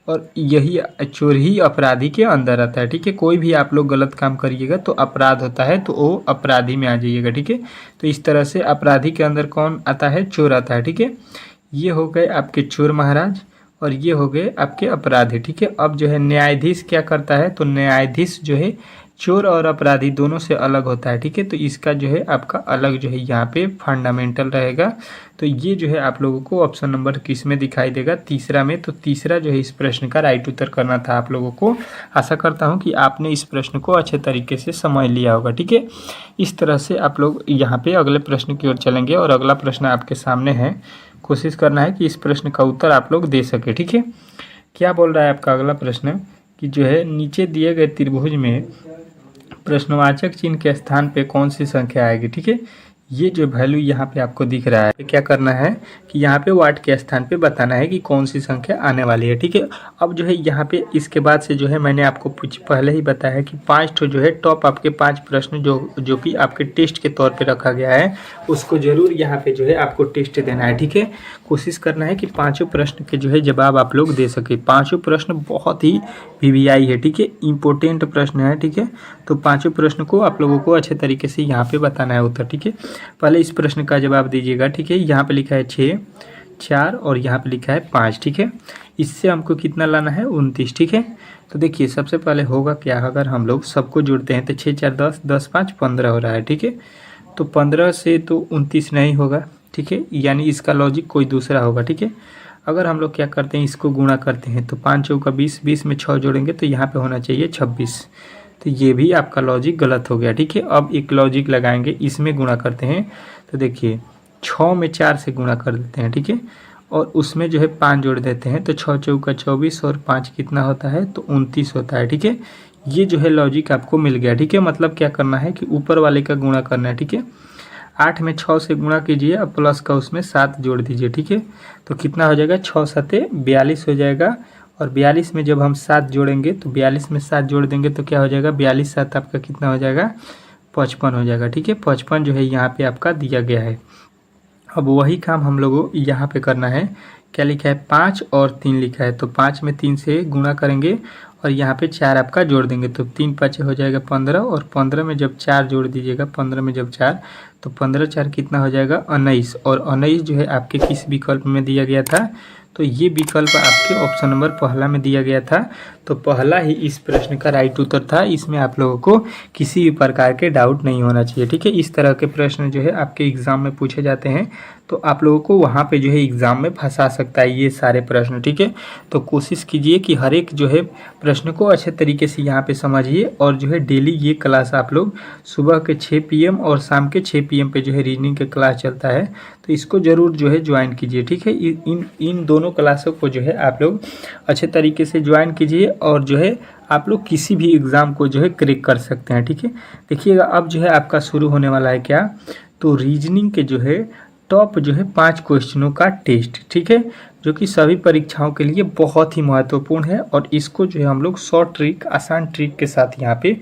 और यही चोर ही अपराधी के अंदर आता है। ठीक है, कोई भी आप लोग गलत काम करिएगा तो अपराध होता है, तो वो अपराधी में आ जाइएगा। ठीक है, तो इस तरह से अपराधी के अंदर कौन आता है, चोर आता है। ठीक है, ये हो गए आपके चोर महाराज और ये हो गए आपके अपराधी। ठीक है, अब जो है न्यायाधीश क्या करता है, तो न्यायाधीश जो है चोर और अपराधी दोनों से अलग होता है। ठीक है, तो इसका जो है आपका अलग जो है यहाँ पे फंडामेंटल रहेगा। तो ये जो है आप लोगों को ऑप्शन नंबर किस में दिखाई देगा, तीसरा में। तो तीसरा जो है इस प्रश्न का राइट उत्तर करना था आप लोगों को। आशा करता हूँ कि आपने इस प्रश्न को अच्छे तरीके से समझ लिया होगा। ठीक है, इस तरह से आप लोग यहाँ पे अगले प्रश्न की ओर चलेंगे और अगला प्रश्न आपके सामने है। कोशिश करना है कि इस प्रश्न का उत्तर आप लोग दे सके। ठीक है, क्या बोल रहा है आपका अगला प्रश्न कि जो है नीचे दिए गए त्रिभुज में प्रश्नवाचक चिन्ह के स्थान पे कौन सी संख्या आएगी। ठीक है, ये जो वैल्यू यहाँ पे आपको दिख रहा है, क्या करना है कि यहाँ पे वाट के स्थान पे बताना है कि कौन सी संख्या आने वाली है। ठीक है, अब जो है यहाँ पे इसके बाद से जो है मैंने आपको पहले ही बताया है कि 5 तो जो है टॉप आपके 5 प्रश्न जो कि आपके टेस्ट के तौर पे रखा गया है, उसको जरूर यहाँ पे जो है आपको टेस्ट देना है। ठीक है, कोशिश करना है कि 5 प्रश्न के जो है जवाब आप लोग दे सके। 5 प्रश्न बहुत ही VVI है। ठीक है, इंपॉर्टेंट प्रश्न है। ठीक है, तो 5 प्रश्न को आप लोगों को अच्छे तरीके से यहाँ पे बताना है उत्तर। ठीक है, पहले इस प्रश्न का जवाब दीजिएगा। ठीक है, यहाँ पे लिखा है 6, 4 और यहाँ पे लिखा है 5। ठीक है, इससे हमको कितना लाना है 29। ठीक है, तो देखिए सबसे पहले होगा क्या, अगर हम लोग सबको जोड़ते हैं तो 6 4 10, 10 5 15 हो रहा है। ठीक है, तो 15 से तो 29 नहीं होगा। ठीक है, यानी इसका लॉजिक कोई दूसरा होगा। ठीक है, अगर हम लोग क्या करते हैं इसको गुणा करते हैं तो 5 चौका 20, 20 में 6 जोड़ेंगे तो यहाँ पे होना चाहिए 26। तो ये भी आपका लॉजिक गलत हो गया। ठीक है, अब एक लॉजिक लगाएंगे, इसमें गुणा करते हैं तो देखिए 6 में 4 से गुणा कर देते हैं। ठीक है, और उसमें जो है 5 जोड़ देते हैं तो 6 चौका 24 और 5 कितना होता है, तो 29 होता है। ठीक है, ये जो है लॉजिक आपको मिल गया। ठीक है, मतलब क्या करना है कि ऊपर वाले का गुणा करना है। ठीक है, 8 में 6 से गुणा कीजिए और प्लस का उसमें 7 जोड़ दीजिए। ठीक है, तो कितना हो जाएगा 6 7 42 हो जाएगा। और 42 में जब हम 7 जोड़ेंगे तो 42 में 7 जोड़ देंगे तो क्या हो जाएगा, 42 7 आपका कितना हो जाएगा 55 हो जाएगा। ठीक है, 55 जो है यहाँ पे आपका दिया गया है। अब वही काम हम लोगों यहाँ पे करना है। क्या लिखा है 5 और 3 लिखा है, तो 5 में 3 से गुणा करेंगे और यहाँ पे 4 आपका जोड़ देंगे तो 3 5 हो जाएगा 15 और 15 में जब 4 जोड़ दीजिएगा, 15 में जब 4 तो 15 4 कितना हो जाएगा 19। और 19 जो है आपके किस विकल्प में दिया गया था, तो ये विकल्प आपके ऑप्शन नंबर पहला में दिया गया था। तो पहला ही इस प्रश्न का राइट उत्तर था। इसमें आप लोगों को किसी भी प्रकार के डाउट नहीं होना चाहिए। ठीक है, इस तरह के प्रश्न जो है आपके एग्जाम में पूछे जाते हैं तो आप लोगों को वहाँ पे जो है एग्जाम में फंसा सकता है ये सारे प्रश्न। ठीक है, तो कोशिश कीजिए कि हर एक जो है प्रश्न को अच्छे तरीके से यहाँ पे समझिए और जो है डेली ये क्लास आप लोग सुबह के 6 PM और शाम के 6 PM पे जो है रीजनिंग का क्लास चलता है, तो इसको ज़रूर जो है ज्वाइन कीजिए। ठीक है, इन दोनों दोनों क्लासों को जो है आप लोग अच्छे तरीके से ज्वाइन कीजिए और जो है आप लोग किसी भी एग्ज़ाम को जो है क्रैक कर सकते हैं, ठीक है। देखिएगा अब जो है आपका शुरू होने वाला है क्या, तो रीजनिंग के जो है टॉप जो है 5 क्वेश्चनों का टेस्ट, ठीक है, जो कि सभी परीक्षाओं के लिए बहुत ही महत्वपूर्ण है और इसको जो है हम लोग शॉर्ट ट्रिक, आसान ट्रिक के साथ यहाँ पे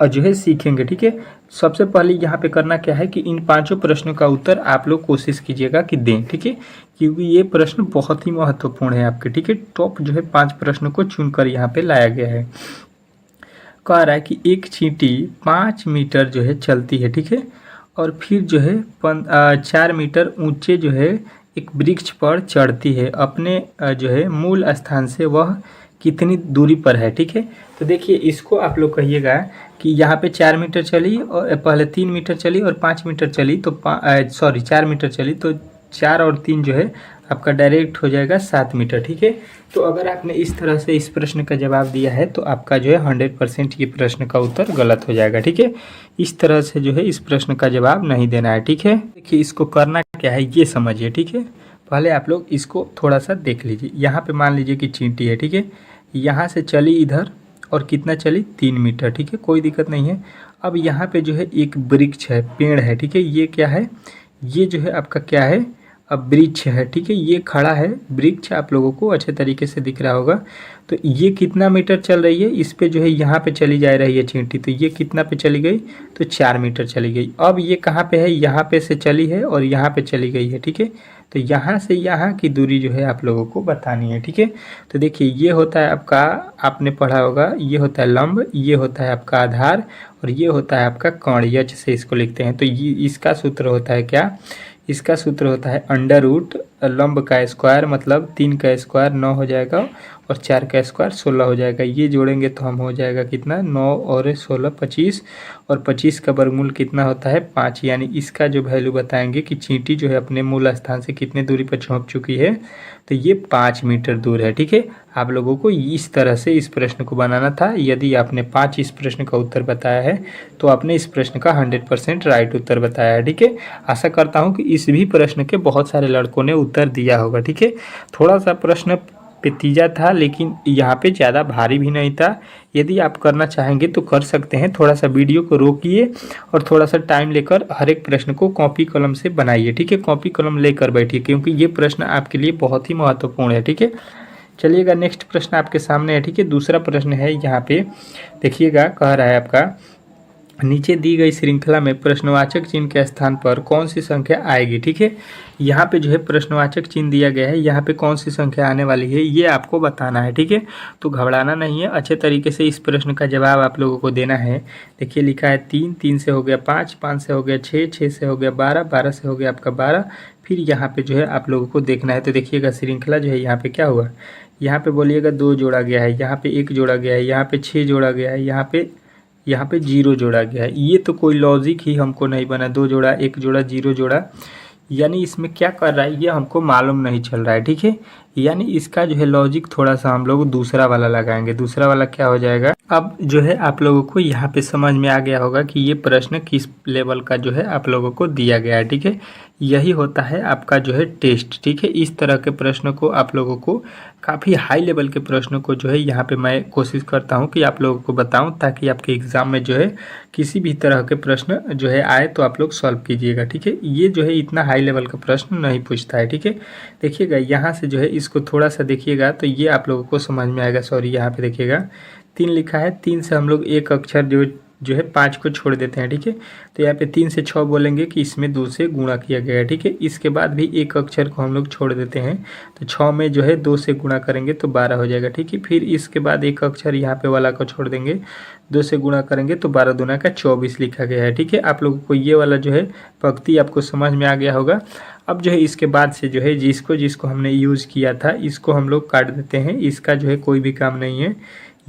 जो है सीखेंगे, ठीक है। सबसे पहले यहाँ पे करना क्या है कि इन 5 प्रश्नों का उत्तर आप लोग कोशिश कीजिएगा कि दें, ठीक है, क्योंकि ये प्रश्न बहुत ही महत्वपूर्ण है आपके, ठीक है। टॉप जो है 5 प्रश्नों को चुनकर यहाँ पे लाया गया है। कह रहा है कि एक चींटी 5 मीटर जो है चलती है, ठीक है, और फिर जो है 4 मीटर ऊंचे जो है एक वृक्ष पर चढ़ती है, अपने जो है मूल स्थान से वह कितनी दूरी पर है, ठीक है। तो देखिए इसको आप लोग कहिएगा कि यहाँ पे 4 मीटर चली और पहले 3 मीटर चली और 5 मीटर चली तो 4 मीटर चली तो 4 और 3 जो है आपका डायरेक्ट हो जाएगा 7 मीटर, ठीक है। तो अगर आपने इस तरह से इस प्रश्न का जवाब दिया है तो आपका जो है 100% ये प्रश्न का उत्तर गलत हो जाएगा, ठीक है। इस तरह से जो है इस प्रश्न का जवाब नहीं देना है, ठीक है। देखिए इसको करना क्या है ये समझिए, ठीक है। पहले आप लोग इसको थोड़ा सा देख लीजिए। यहाँ पे मान लीजिए कि चींटी है, ठीक है, यहाँ से चली इधर और कितना चली 3 मीटर, ठीक है, कोई दिक्कत नहीं है। अब यहाँ पे जो है एक वृक्ष है, पेड़ है, ठीक है, ये क्या है, ये जो है आपका क्या है, अब वृक्ष है, ठीक है, ये खड़ा है वृक्ष, आप लोगों को अच्छे तरीके से दिख रहा होगा। तो ये कितना मीटर चल रही है, इस पे जो है यहाँ पे चली जा रही है चींटी, तो ये कितना पे चली गई, तो 4 मीटर चली गई। अब ये कहाँ पे है, यहाँ पे से चली है और यहाँ पे चली गई है, ठीक है। तो यहाँ से यहाँ की दूरी जो है आप लोगों को बतानी है, ठीक है। तो देखिए ये होता है आपका, आपने पढ़ा होगा, ये होता है लंब, ये होता है आपका आधार और ये होता है आपका कर्ण, यच से इसको लिखते हैं। तो ये इसका सूत्र होता है क्या, इसका सूत्र होता है अंडर रूट लंब का स्क्वायर, मतलब 3 का स्क्वायर 9 हो जाएगा और 4 का स्क्वायर 16 हो जाएगा। ये जोड़ेंगे तो हम हो जाएगा कितना, 9 और 16 25, और 25 का वर्गमूल कितना होता है 5, यानी इसका जो वैल्यू बताएंगे कि चींटी जो है अपने मूल स्थान से कितने दूरी पर पहुंच चुकी है, तो ये 5 मीटर दूर है, ठीक है। आप लोगों को इस तरह से इस प्रश्न को बनाना था। यदि आपने 5 इस प्रश्न का उत्तर बताया है तो आपने इस प्रश्न का 100% राइट उत्तर बताया है, ठीक है। आशा करता हूँ कि इस भी प्रश्न के बहुत सारे लड़कों ने उत्तर दिया होगा, ठीक है। थोड़ा सा प्रश्न पेचीदा था लेकिन यहाँ पे ज़्यादा भारी भी नहीं था। यदि आप करना चाहेंगे तो कर सकते हैं। थोड़ा सा वीडियो को रोकिए और थोड़ा सा टाइम लेकर हर एक प्रश्न को कॉपी कलम से बनाइए, ठीक है। कॉपी कलम लेकर बैठिए क्योंकि ये प्रश्न आपके लिए बहुत ही महत्वपूर्ण है, ठीक है। चलिएगा नेक्स्ट प्रश्न आपके सामने है, ठीक है। दूसरा प्रश्न है यहाँ पे, देखिएगा कह रहा है आपका, नीचे दी गई श्रृंखला में प्रश्नवाचक चिन्ह के स्थान पर कौन सी संख्या आएगी, ठीक है। यहाँ पे जो है प्रश्नवाचक चिन्ह दिया गया है, यहाँ पे कौन सी संख्या आने वाली है ये आपको बताना है, ठीक है। तो घबराना नहीं है, अच्छे तरीके से इस प्रश्न का जवाब आप लोगों को देना है। देखिए लिखा है 3, 3 से हो गया 5, 5 से हो गया 6, 6 से हो गया 12, 12 से हो गया आपका 12। फिर यहाँ पे जो है आप लोगों को देखना है। तो देखिएगा श्रृंखला जो है यहाँ पे क्या हुआ, यहाँ पे बोलिएगा 2 जोड़ा गया है, यहाँ पे 1 जोड़ा गया है, यहाँ पे 6 जोड़ा गया है, यहाँ पे 0 जोड़ा गया है। ये तो कोई लॉजिक ही हमको नहीं बना, 2 जोड़ा 1 जोड़ा 0 जोड़ा, यानी इसमें क्या कर रहा है ये हमको मालूम नहीं चल रहा है, ठीक है। यानी इसका जो है लॉजिक थोड़ा सा हम लोग दूसरा वाला लगाएंगे। दूसरा वाला क्या हो जाएगा, अब जो है आप लोगों को यहाँ पे समझ में आ गया होगा कि ये प्रश्न किस लेवल का जो है आप लोगों को दिया गया है, ठीक है। यही होता है आपका जो है टेस्ट, ठीक है। इस तरह के प्रश्नों को आप लोगों को, काफ़ी हाई लेवल के प्रश्नों को जो है यहाँ पे मैं कोशिश करता हूँ कि आप लोगों को बताऊँ, ताकि आपके एग्ज़ाम में जो है किसी भी तरह के प्रश्न जो है आए तो आप लोग सॉल्व कीजिएगा, ठीक है। ये जो है इतना हाई लेवल का प्रश्न नहीं पूछता है, ठीक है। देखिएगा यहाँ से जो है इसको थोड़ा सा देखिएगा तो ये आप लोगों को समझ में आएगा। सॉरी यहाँ पे देखिएगा 3 लिखा है, 3 से हम लोग एक अक्षर जो है 5 को छोड़ देते हैं, ठीक है। तो यहाँ पे 3 से 6 बोलेंगे कि इसमें 2 से गुणा किया गया है, ठीक है। इसके बाद भी एक अक्षर को हम लोग छोड़ देते हैं, तो 6 में जो है 2 से गुणा करेंगे तो 12 हो जाएगा, ठीक है। फिर इसके बाद एक अक्षर यहाँ पे वाला को छोड़ देंगे, 2 से गुणा करेंगे तो 12 दूना का 24 लिखा गया है, ठीक है। आप लोगों को ये वाला जो है पंक्ति आपको समझ में आ गया होगा। अब जो है इसके बाद से जो है जिसको जिसको हमने यूज़ किया था इसको हम लोग काट देते हैं, इसका जो है कोई भी काम नहीं है।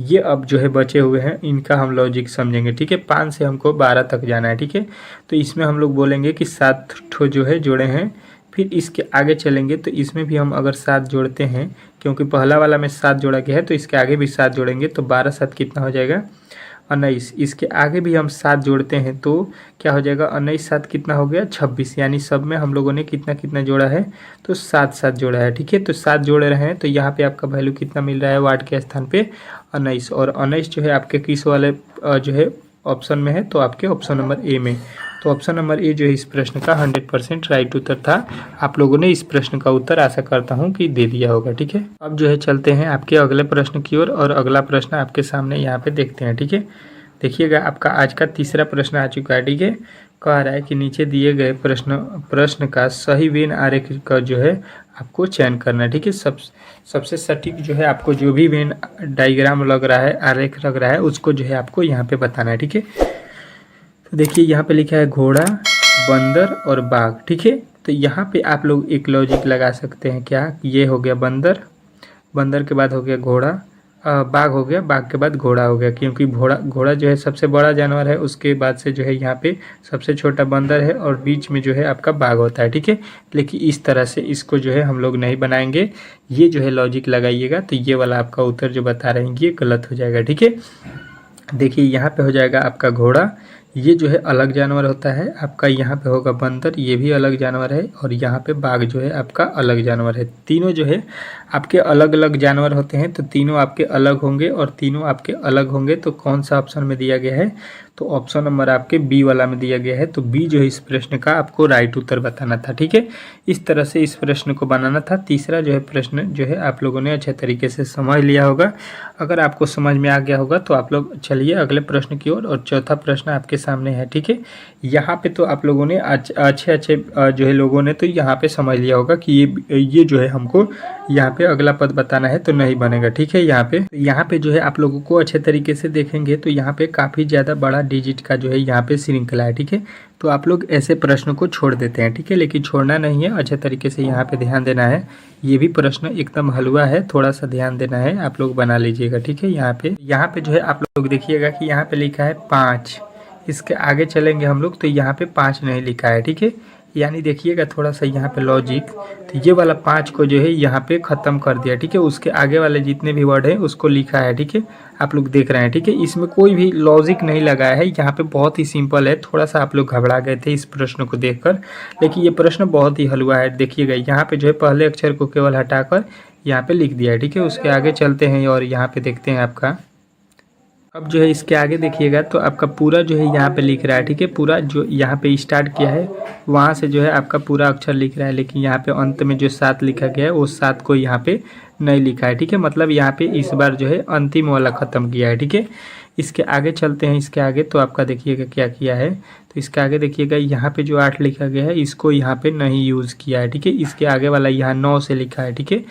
ये अब जो है बचे हुए हैं इनका हम लॉजिक समझेंगे, ठीक है। 5 से हमको 12 तक जाना है, ठीक है। तो इसमें हम लोग बोलेंगे कि 7 ठो जो है जोड़े हैं। फिर इसके आगे चलेंगे तो इसमें भी हम अगर 7 जोड़ते हैं, क्योंकि पहला वाला में 7 जोड़ा गया है तो इसके आगे भी 7 जोड़ेंगे तो 12 7 कितना हो जाएगा, 19, इसके आगे भी हम 7 जोड़ते हैं तो क्या हो जाएगा, 19 7 कितना हो गया 26, यानी सब में हम लोगों ने कितना कितना जोड़ा है, तो 7 7 जोड़ा है। ठीक है, तो 7 जोड़ रहे हैं तो यहाँ पे आपका वैल्यू कितना मिल रहा है वाट के स्थान पे 19, और 19 जो है आपके किस वाले जो है ऑप्शन में है, तो आपके ऑप्शन नंबर ए में। तो ऑप्शन नंबर ए जो है इस प्रश्न का 100% राइट उत्तर था। आप लोगों ने इस प्रश्न का उत्तर आशा करता हूं कि दे दिया होगा। ठीक है, अब जो है चलते हैं आपके अगले प्रश्न की ओर, और अगला प्रश्न आपके सामने यहाँ पे देखते हैं। ठीक है, देखिएगा आपका आज का तीसरा प्रश्न आ चुका है। ठीक है, कह रहा है कि नीचे दिए गए प्रश्न का सही वेन आरेख का जो है आपको चयन करना है। ठीक है, सबसे सटीक जो है आपको जो भी वेन डायग्राम लग रहा है, आरेख लग रहा है, उसको जो है आपको यहाँ पे बताना है। ठीक है, तो देखिए यहाँ पे लिखा है घोड़ा, बंदर और बाघ। ठीक है, तो यहाँ पे आप लोग एक लॉजिक लगा सकते हैं, क्या, ये हो गया बंदर, बंदर के बाद हो गया घोड़ा, बाघ हो गया, बाघ के बाद घोड़ा हो गया, क्योंकि घोड़ा जो है सबसे बड़ा जानवर है, उसके बाद से जो है यहाँ पे सबसे छोटा बंदर है, और बीच में जो है आपका बाघ होता है। ठीक है, लेकिन इस तरह से इसको जो है हम लोग नहीं बनाएंगे, ये जो है लॉजिक लगाइएगा, तो ये वाला आपका उत्तर जो बता रहे हैं ये गलत हो जाएगा। ठीक है, देखिए यहाँ पे हो जाएगा आपका घोड़ा, ये जो है अलग जानवर होता है आपका, यहाँ पे होगा बंदर, ये भी अलग जानवर है, और यहाँ पे बाघ जो है आपका अलग जानवर है। तीनों जो है आपके अलग अलग जानवर होते हैं, तो तीनों आपके अलग होंगे, और तीनों आपके अलग होंगे तो कौन सा ऑप्शन में दिया गया है, तो ऑप्शन नंबर आपके बी वाला में दिया गया है। तो बी जो है इस प्रश्न का आपको राइट उत्तर बताना था। ठीक है, इस तरह से इस प्रश्न को बनाना था। तीसरा जो है प्रश्न जो है आप लोगों ने अच्छे तरीके से समझ लिया होगा। अगर आपको समझ में आ गया होगा तो आप लोग चलिए अगले प्रश्न की ओर, और चौथा प्रश्न आपके सामने है। ठीक है, यहाँ पे तो आप लोगों ने अच्छे जो है लोगों ने तो यहाँ पे समझ लिया होगा कि ये जो है हमको यहाँ पे अगला पद बताना है, तो नहीं बनेगा। ठीक है, यहाँ पे जो है आप लोगों को अच्छे तरीके से देखेंगे तो यहाँ पे काफ़ी ज़्यादा बड़ा डिजिट का जो है यहाँ पे श्रृंखला है। ठीक है, तो आप लोग ऐसे प्रश्न को छोड़ देते हैं। ठीक है, लेकिन छोड़ना नहीं है, अच्छे तरीके से यहाँ पे ध्यान देना है। ये भी प्रश्न एकदम हलवा है, थोड़ा सा ध्यान देना है, आप लोग बना लीजिएगा। ठीक है, यहाँ पे जो है आप लोग देखिएगा कि यहाँ पे लिखा है 5, इसके आगे चलेंगे हम लोग तो यहाँ पे 5 नहीं लिखा है। ठीक है, यानी देखिएगा थोड़ा सा यहाँ पे लॉजिक, तो ये वाला 5 को जो है यहाँ पे ख़त्म कर दिया। ठीक है, उसके आगे वाले जितने भी वर्ड हैं उसको लिखा है। ठीक है, आप लोग देख रहे हैं। ठीक है, इसमें कोई भी लॉजिक नहीं लगाया है, यहाँ पे बहुत ही सिंपल है। थोड़ा सा आप लोग घबरा गए थे इस प्रश्न को देखकर, लेकिन ये प्रश्न बहुत ही हलवा है। देखिएगा यहाँ पे जो है पहले अक्षर को केवल हटाकर यहाँ पे लिख दिया है। ठीक है, उसके आगे चलते हैं और यहाँ पे देखते हैं आपका, अब जो है इसके आगे देखिएगा तो आपका पूरा जो है यहाँ पे लिख रहा है। ठीक है, पूरा जो यहाँ पे स्टार्ट किया है वहाँ से जो है आपका पूरा अक्षर लिख रहा है, लेकिन यहाँ पे अंत में जो 7 लिखा गया है वो 7 को यहाँ पे नहीं लिखा है। ठीक है, मतलब यहाँ पे इस बार जो है अंतिम वाला ख़त्म किया है। ठीक है, इसके आगे चलते हैं, इसके आगे तो आपका देखिएगा क्या किया है, तो इसके आगे देखिएगा यहाँ पे जो 8 लिखा गया है इसको यहाँ पे नहीं यूज़ किया है। ठीक है, इसके आगे वाला यहाँ 9 से लिखा है। ठीक है,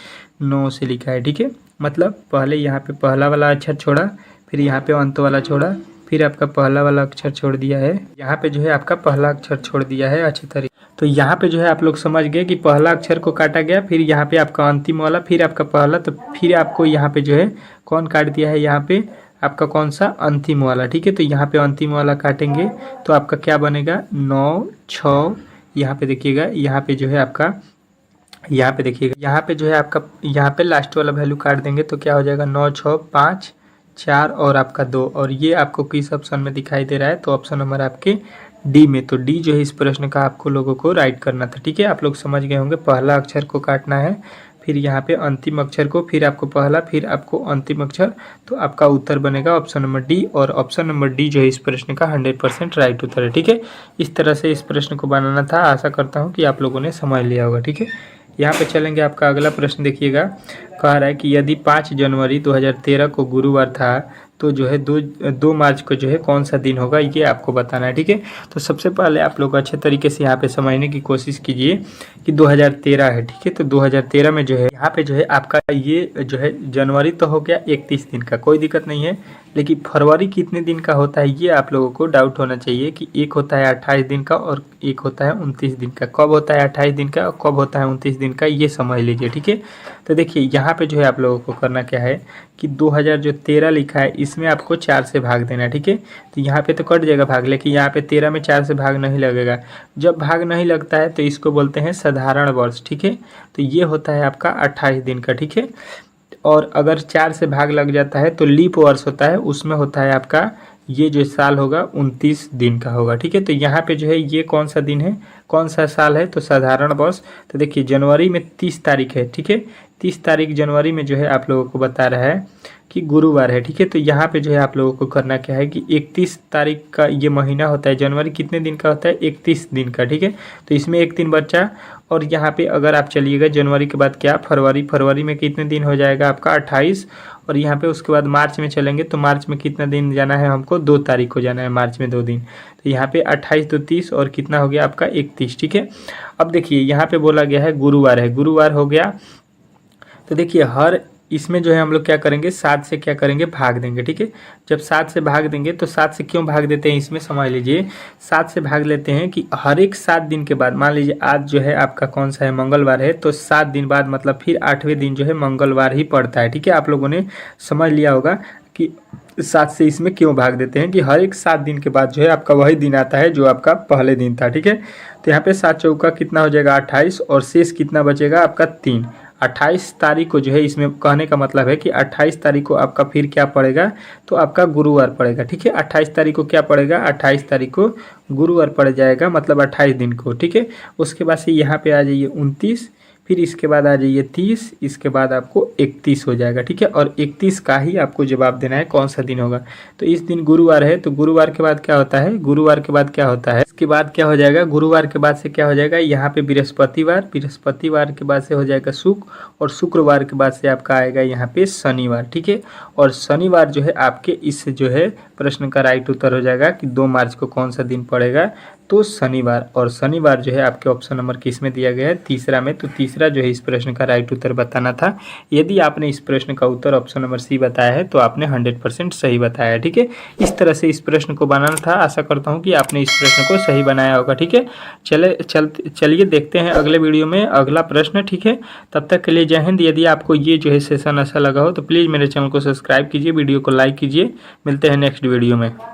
9 से लिखा है। ठीक है, मतलब पहले यहाँ पे पहला वाला अक्षर छोड़ा, फिर यहाँ पे अंत वाला छोड़ा, फिर आपका पहला वाला अक्षर छोड़ दिया है, यहाँ पे जो है आपका पहला अक्षर छोड़ दिया है अच्छे तरीके। तो यहाँ पे जो है आप लोग समझ गए कि पहला अक्षर को काटा गया, फिर यहाँ पे आपका अंतिम वाला, फिर आपका पहला, तो फिर आपको यहाँ पे जो है कौन काट दिया है, यहाँ पे आपका कौन सा, अंतिम वाला। ठीक है, तो यहाँ पे अंतिम वाला काटेंगे तो आपका क्या बनेगा, 9 6, यहाँ पे देखिएगा, यहाँ पे जो है आपका, यहाँ पे देखिएगा, यहाँ पे जो है आपका, यहाँ पे लास्ट वाला वैल्यू काट देंगे तो क्या हो जाएगा, 9 6 5 4 और आपका 2, और ये आपको किस ऑप्शन में दिखाई दे रहा है, तो ऑप्शन नंबर आपके डी में। तो डी जो है इस प्रश्न का आपको लोगों को राइट करना था। ठीक है, आप लोग समझ गए होंगे, पहला अक्षर को काटना है, फिर यहाँ पे अंतिम अक्षर को, फिर आपको पहला, फिर आपको अंतिम अक्षर, तो आपका उत्तर बनेगा ऑप्शन नंबर डी, और ऑप्शन नंबर डी जो है इस प्रश्न का 100% राइट उत्तर है। ठीक है, इस तरह से इस प्रश्न को बनाना था। आशा करता हूँ कि आप लोगों ने समझ लिया होगा। ठीक है, यहाँ पे चलेंगे, आपका अगला प्रश्न देखिएगा, कह रहा है कि यदि 5 जनवरी 2013 को गुरुवार था तो जो है 2 मार्च को जो है कौन सा दिन होगा, ये आपको बताना है। ठीक है, तो सबसे पहले आप लोग अच्छे तरीके से यहाँ पे समझने की कोशिश कीजिए कि 2013 है। ठीक है, तो 2013 में जो है यहाँ पे जो है आपका ये जो है जनवरी तो हो गया 31 दिन का, कोई दिक्कत नहीं है, लेकिन फरवरी कितने दिन का होता है ये आप लोगों को डाउट होना चाहिए कि एक होता है 28 दिन का और एक होता है 29 दिन का। कब होता है 28 दिन का और कब होता है 29 दिन का, ये समझ लीजिए। ठीक है, तो देखिए यहाँ पे जो है आप लोगों को करना क्या है कि 2013 लिखा है इसमें आपको 4 से भाग देना है। ठीक है, तो यहाँ पे तो कट जाएगा भाग, लेकिन यहाँ पे 13 में 4 से भाग नहीं लगेगा। जब भाग नहीं लगता है तो इसको बोलते हैं साधारण वर्ष। ठीक है, तो ये होता है आपका 28 दिन का। ठीक है, और अगर 4 से भाग लग जाता है तो लीप वर्ष होता है, उसमें होता है आपका ये जो साल होगा 29 दिन का होगा, ठीक है। तो यहाँ पे जो है ये कौन सा दिन है, कौन सा साल है, तो साधारण वर्ष। तो देखिए जनवरी में 30 तारीख है, ठीक है। 30 तारीख जनवरी में जो है आप लोगों को बता रहा है कि गुरुवार है, ठीक है। तो यहाँ पे जो है आप लोगों को करना क्या है कि 31 तारीख का ये महीना होता है, जनवरी कितने दिन का होता है, 31 दिन का, ठीक है। तो इसमें एक दिन बचा, और यहाँ पे अगर आप चलिएगा जनवरी के बाद क्या, फरवरी, फरवरी में कितने दिन हो जाएगा आपका 28, और यहाँ पे उसके बाद मार्च में चलेंगे तो मार्च में कितना दिन जाना है हमको, 2 तारीख को जाना है, मार्च में 2 दिन। तो यहाँ पे 28 2 30 और कितना हो गया आपका 31, ठीक है। अब देखिए यहाँ पे बोला गया है गुरुवार है, गुरुवार हो गया। तो देखिए हर इसमें जो है हम लोग क्या करेंगे, 7 से क्या करेंगे, भाग देंगे, ठीक है। जब 7 से भाग देंगे तो 7 से क्यों भाग देते हैं इसमें समझ लीजिए। 7 से भाग लेते हैं कि हर एक 7 दिन के बाद, मान लीजिए आज जो है आपका कौन सा है, मंगलवार है, तो 7 दिन बाद मतलब फिर 8वें दिन जो है मंगलवार ही पड़ता है, ठीक है। आप लोगों ने समझ लिया होगा कि 7 से इसमें क्यों भाग देते हैं कि हर एक 7 दिन के बाद जो है आपका वही दिन आता है जो आपका पहले दिन था, ठीक है। तो यहाँ पे 7 चौका कितना हो जाएगा 28, और शेष कितना बचेगा आपका 3। 28 तारीख को जो है, इसमें कहने का मतलब है कि 28 तारीख को आपका फिर क्या पड़ेगा, तो आपका गुरुवार पड़ेगा, ठीक है। 28 तारीख को क्या पड़ेगा, 28 तारीख को गुरुवार पड़ जाएगा, मतलब 28 दिन को, ठीक है। उसके बाद से यहाँ पे आ जाइए 29, फिर इसके बाद आ जाइए 30, इसके बाद आपको 31 हो जाएगा, ठीक है। और 31 का ही आपको जवाब देना है कौन सा दिन होगा। तो इस दिन गुरुवार है, तो गुरुवार के बाद क्या होता है, गुरुवार के बाद क्या होता है, इसके बाद क्या हो जाएगा, गुरुवार के बाद से क्या हो जाएगा, यहाँ पे बृहस्पतिवार, बृहस्पतिवार के बाद से हो जाएगा शुक्र, और शुक्रवार के बाद से आपका आएगा यहाँ पे शनिवार, ठीक है। और शनिवार जो है आपके इस जो है प्रश्न का राइट उत्तर हो जाएगा कि 2 मार्च को कौन सा दिन पड़ेगा, तो शनिवार। और शनिवार जो है आपके ऑप्शन नंबर किस में दिया गया है, तीसरा में। तो तीसरा जो है इस प्रश्न का राइट उत्तर बताना था। यदि आपने इस प्रश्न का उत्तर ऑप्शन नंबर सी बताया है तो आपने 100% सही बताया है, ठीक है। इस तरह से इस प्रश्न को बनाना था। आशा करता हूँ कि आपने इस प्रश्न को सही बनाया होगा, ठीक है। चलिए देखते हैं अगले वीडियो में अगला प्रश्न, ठीक है। तब तक के लिए जय हिंद। यदि आपको ये जो है सेशन अच्छा लगा हो तो प्लीज़ मेरे चैनल को सब्सक्राइब कीजिए, वीडियो को लाइक कीजिए। मिलते हैं नेक्स्ट वीडियो में।